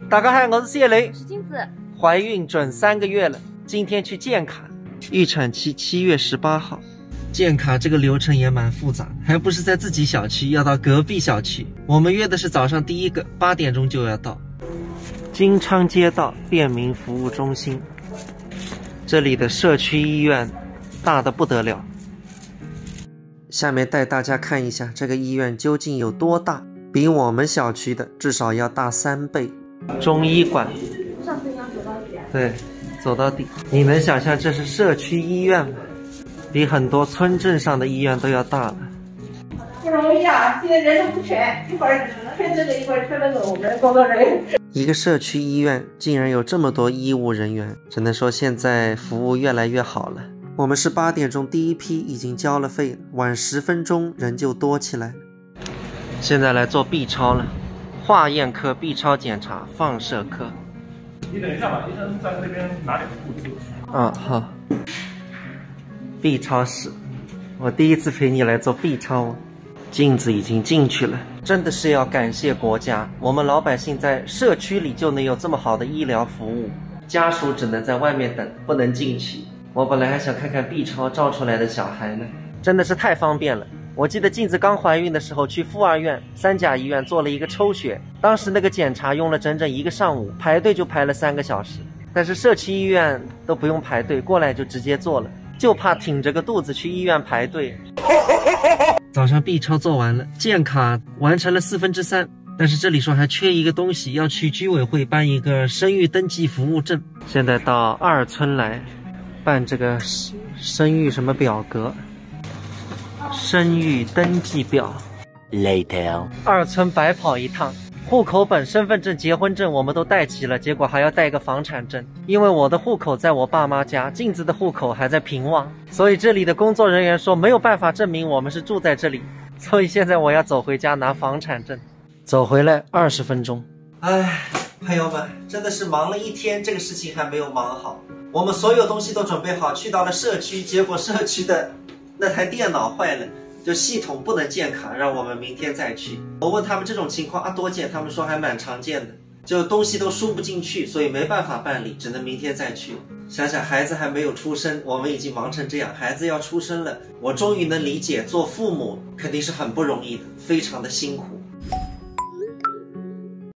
大家好，我是谢雷，是金子，怀孕准3个月了，今天去建卡，预产期7月18号。建卡这个流程也蛮复杂，还不是在自己小区，要到隔壁小区。我们约的是早上第一个，8点钟就要到。金昌街道便民服务中心，这里的社区医院大得不得了。下面带大家看一下这个医院究竟有多大，比我们小区的至少要大3倍。中医馆，上次一样走到底。对，走到底。你能想象这是社区医院吗？比很多村镇上的医院都要大了。不容易啊，现在人都不全，一会儿吹这个，一会儿吹那个，我们的工作人员。一个社区医院竟然有这么多医务人员，只能说现在服务越来越好了。我们是8点钟第一批已经交了费了，晚10分钟人就多起来了。现在来做 B 超了，化验科 B 超检查，放射科。你等一下吧，医生在那边拿点物资。好。B 超室，我第一次陪你来做 B 超。镜子已经进去了，真的是要感谢国家，我们老百姓在社区里就能有这么好的医疗服务，家属只能在外面等，不能进去。我本来还想看看 B 超照出来的小孩呢，真的是太方便了。我记得镜子刚怀孕的时候去妇儿院、3甲医院做了一个抽血，当时那个检查用了整整1个上午，排队就排了3个小时。但是社区医院都不用排队，过来就直接做了，就怕挺着个肚子去医院排队。早上 B 超做完了，建卡完成了3/4，但是这里说还缺一个东西，要去居委会办一个生育登记服务证。现在到2村来办这个生育什么表格，生育登记表。Later， 2村白跑一趟，户口本、身份证、结婚证我们都带齐了，结果还要带个房产证，因为我的户口在我爸妈家，镜子的户口还在平望，所以这里的工作人员说没有办法证明我们是住在这里，所以现在我要走回家拿房产证，走回来20分钟。哎，朋友们，真的是忙了一天，这个事情还没有忙好。我们所有东西都准备好，去到了社区，结果社区的那台电脑坏了，就系统不能建卡，让我们明天再去。我问他们这种情况多见，他们说还蛮常见的，就东西都输不进去，所以没办法办理，只能明天再去。想想孩子还没有出生，我们已经忙成这样，孩子要出生了，我终于能理解做父母肯定是很不容易的，非常的辛苦。